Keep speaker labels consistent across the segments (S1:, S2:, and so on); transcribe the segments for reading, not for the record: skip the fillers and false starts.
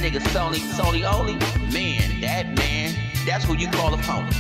S1: nigga Sony only. Man, that's who you call a pony.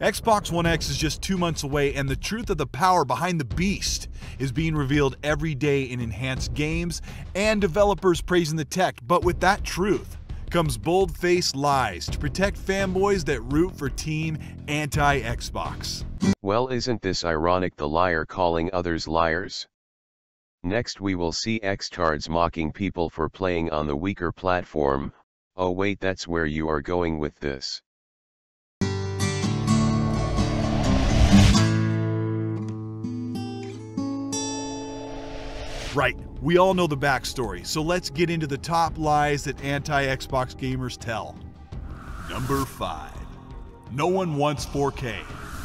S2: Xbox One X is just 2 months away, and the truth of the power behind the beast is being revealed every day in enhanced games and developers praising the tech. But with that truth comes bold-faced lies to protect fanboys that root for Team Anti-Xbox.
S3: Well, isn't this ironic, the liar calling others liars? Next we will see Xtards mocking people for playing on the weaker platform. Oh wait, that's where you are going with this.
S2: Right, we all know the backstory, so let's get into the top lies that anti-Xbox gamers tell. Number 5. No one wants 4K.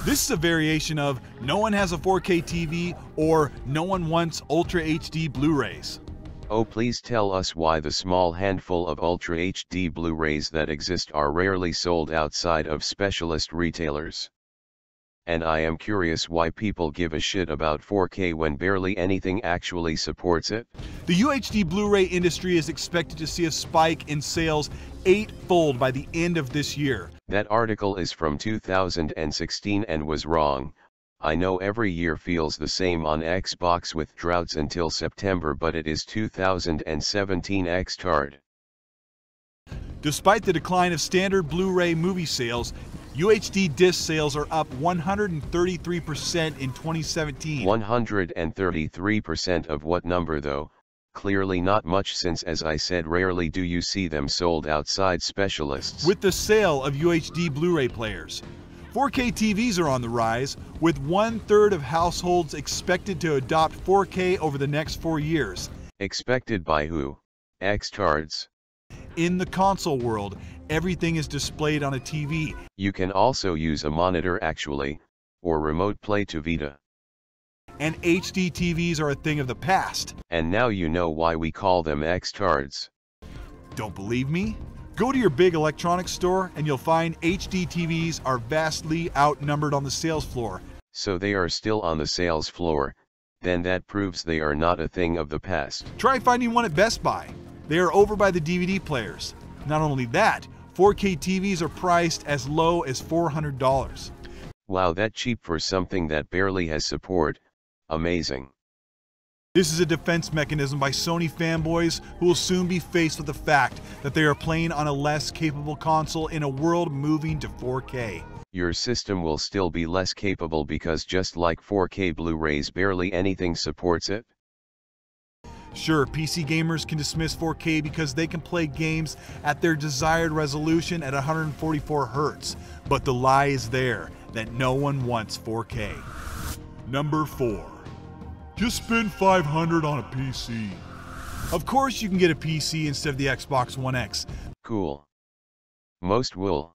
S2: This is a variation of no one has a 4K TV or no one wants Ultra HD Blu-rays.
S3: Oh, please tell us why the small handful of Ultra HD Blu-rays that exist are rarely sold outside of specialist retailers. And I am curious why people give a shit about 4K when barely anything actually supports it.
S2: The UHD Blu-ray industry is expected to see a spike in sales 8-fold by the end of this year.
S3: That article is from 2016 and was wrong. I know every year feels the same on Xbox with droughts until September, but it is 2017 Xtard.
S2: Despite the decline of standard Blu-ray movie sales, UHD disc sales are up 133% in 2017.
S3: 133% of what number though? Clearly not much, since as I said, rarely do you see them sold outside specialists.
S2: With the sale of UHD Blu-ray players, 4K TVs are on the rise, with 1/3 of households expected to adopt 4K over the next 4 years.
S3: Expected by who? Xtards.
S2: In the console world, everything is displayed on a TV.
S3: You can also use a monitor actually, or remote play to Vita.
S2: And HD TVs are a thing of the past.
S3: And now you know why we call them Xtards.
S2: Don't believe me? Go to your big electronics store and you'll find HD TVs are vastly outnumbered on the sales floor.
S3: So they are still on the sales floor, then that proves they are not a thing of the past.
S2: Try finding one at Best Buy. They are over by the DVD players. Not only that, 4K TVs are priced as low as $400.
S3: Wow, that cheap for something that barely has support. Amazing.
S2: This is a defense mechanism by Sony fanboys who will soon be faced with the fact that they are playing on a less capable console in a world moving to 4K.
S3: Your system will still be less capable because just like 4K Blu-rays, barely anything supports it.
S2: Sure, PC gamers can dismiss 4K because they can play games at their desired resolution at 144 Hz, but the lie is there that no one wants 4K. Number 4. Just spend $500 on a PC. Of course you can get a PC instead of the Xbox One X.
S3: Cool. Most will.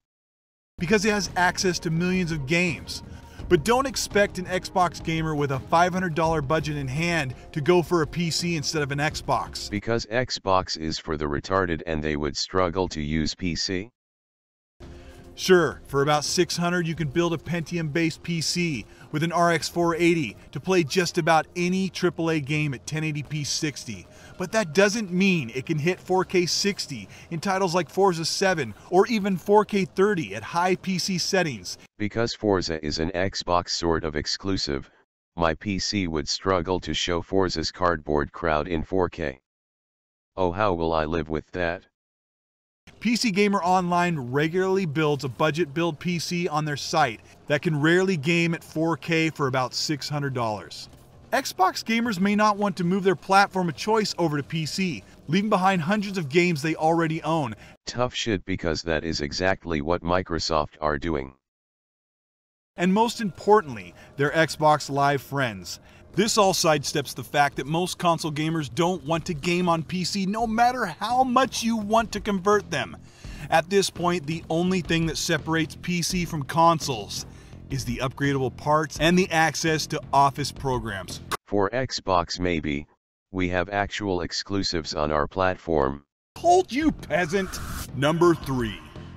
S2: Because it has access to millions of games. But don't expect an Xbox gamer with a $500 budget in hand to go for a PC instead of an Xbox.
S3: Because Xbox is for the retarded and they would struggle to use PC.
S2: Sure, for about $600 you can build a Pentium-based PC with an RX 480 to play just about any AAA game at 1080p 60. But that doesn't mean it can hit 4K 60 in titles like Forza 7 or even 4K 30 at high PC settings.
S3: Because Forza is an Xbox sort of exclusive, my PC would struggle to show Forza's cardboard crowd in 4K. Oh, how will I live with that?
S2: PC Gamer Online regularly builds a budget build PC on their site that can rarely game at 4K for about $600. Xbox gamers may not want to move their platform of choice over to PC, leaving behind hundreds of games they already own.
S3: Tough shit, because that is exactly what Microsoft are doing.
S2: And most importantly, their Xbox Live friends. This all sidesteps the fact that most console gamers don't want to game on PC no matter how much you want to convert them. At this point, the only thing that separates PC from consoles is the upgradable parts and the access to Office programs.
S3: For Xbox maybe, we have actual exclusives on our platform.
S2: Hold you peasant! Number 3.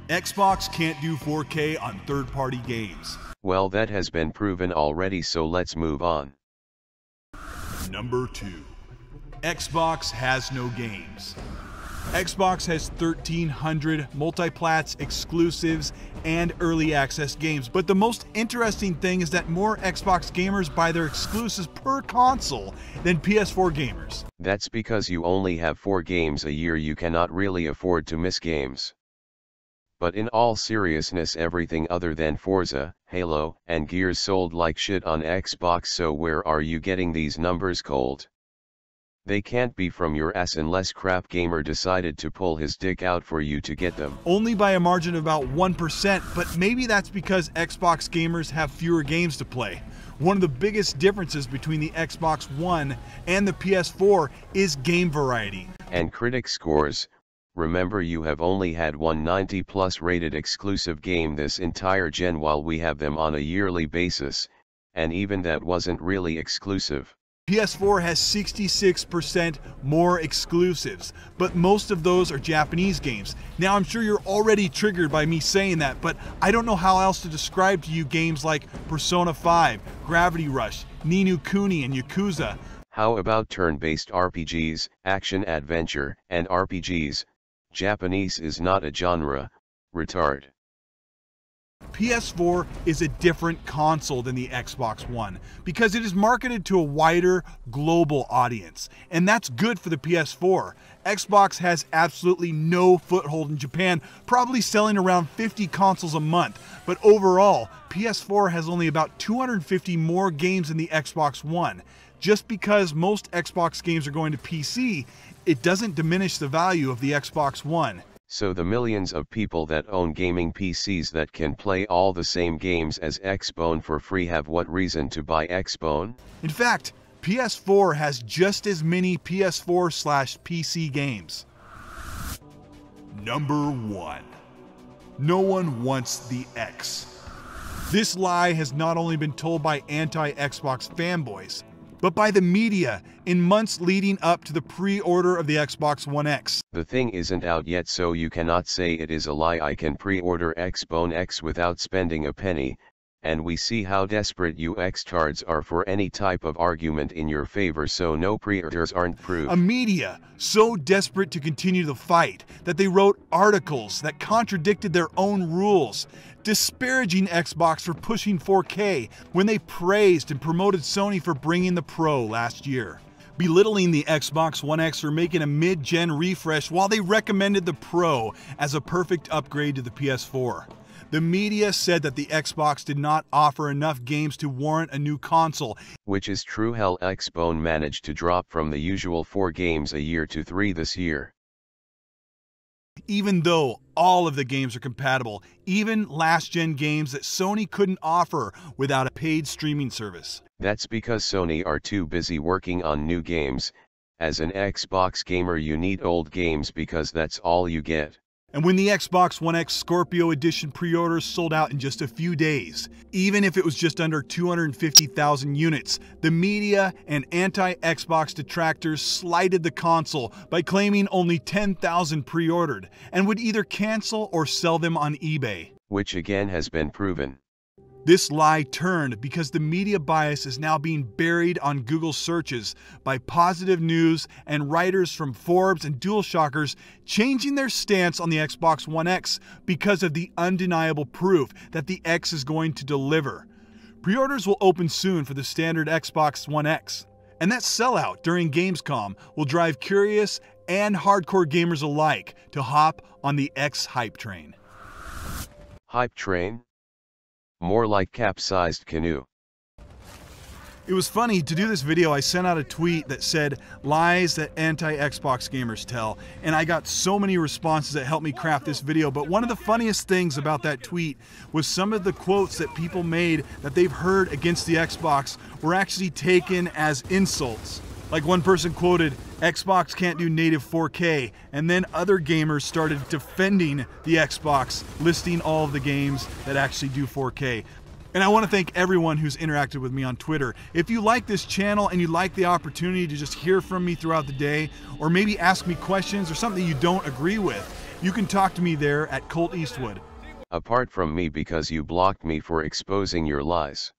S2: Xbox can't do 4K on third-party games.
S3: Well, that has been proven already, so let's move on.
S2: Number 2. Xbox has no games. Xbox has 1,300 multiplats, exclusives, and early access games. But the most interesting thing is that more Xbox gamers buy their exclusives per console than PS4 gamers.
S3: That's because you only have 4 games a year. You cannot really afford to miss games. But in all seriousness, everything other than Forza, Halo, and Gears sold like shit on Xbox, so where are you getting these numbers cold? They can't be from your ass unless Crap Gamer decided to pull his dick out for you to get them.
S2: Only by a margin of about 1%, but maybe that's because Xbox gamers have fewer games to play. One of the biggest differences between the Xbox One and the PS4 is game variety.
S3: And critic scores. Remember, you have only had one 90+ rated exclusive game this entire gen, while we have them on a yearly basis, and even that wasn't really exclusive.
S2: PS4 has 66% more exclusives, but most of those are Japanese games. Now, I'm sure you're already triggered by me saying that, but I don't know how else to describe to you games like Persona 5, Gravity Rush, Ni no Kuni, and Yakuza.
S3: How about turn-based RPGs, action-adventure, and RPGs? Japanese is not a genre, retard.
S2: PS4 is a different console than the Xbox One because it is marketed to a wider global audience, and that's good for the PS4. Xbox has absolutely no foothold in Japan, probably selling around 50 consoles a month, but overall, PS4 has only about 250 more games than the Xbox One. Just because most Xbox games are going to PC, it doesn't diminish the value of the Xbox One.
S3: So the millions of people that own gaming PCs that can play all the same games as Xbone for free have what reason to buy Xbone?
S2: In fact, PS4 has just as many PS4/PC games. Number 1. No one wants the X. This lie has not only been told by anti-Xbox fanboys, but by the media in months leading up to the pre-order of the Xbox One X.
S3: The thing isn't out yet, so you cannot say it is a lie. I can pre-order Xbone X without spending a penny, and we see how desperate you X-tards are for any type of argument in your favor, so no pre-orders aren't proof.
S2: A media so desperate to continue the fight that they wrote articles that contradicted their own rules, disparaging Xbox for pushing 4K when they praised and promoted Sony for bringing the Pro last year, belittling the Xbox One X for making a mid-gen refresh while they recommended the Pro as a perfect upgrade to the PS4. The media said that the Xbox did not offer enough games to warrant a new console.
S3: Which is true. Hell, Xbone managed to drop from the usual 4 games a year to 3 this year.
S2: Even though all of the games are compatible, even last-gen games that Sony couldn't offer without a paid streaming service.
S3: That's because Sony are too busy working on new games. As an Xbox gamer, you need old games because that's all you get.
S2: And when the Xbox One X Scorpio Edition pre-orders sold out in just a few days, even if it was just under 250,000 units, the media and anti-Xbox detractors slighted the console by claiming only 10,000 pre-ordered and would either cancel or sell them on eBay.
S3: Which again has been proven.
S2: This lie turned because the media bias is now being buried on Google searches by Positive News and writers from Forbes and DualShockers changing their stance on the Xbox One X because of the undeniable proof that the X is going to deliver. Pre-orders will open soon for the standard Xbox One X, and that sellout during Gamescom will drive curious and hardcore gamers alike to hop on the X hype train.
S3: Hype train? More like capsized canoe.
S2: It was funny, to do this video I sent out a tweet that said lies that anti-Xbox gamers tell, and I got so many responses that helped me craft this video. But one of the funniest things about that tweet was some of the quotes that people made that they've heard against the Xbox were actually taken as insults. Like one person quoted, "Xbox can't do native 4K," and then other gamers started defending the Xbox, listing all of the games that actually do 4K. And I want to thank everyone who's interacted with me on Twitter. If you like this channel and you like the opportunity to just hear from me throughout the day, or maybe ask me questions or something you don't agree with, you can talk to me there at Colt Eastwood.
S3: Apart from me, because you blocked me for exposing your lies.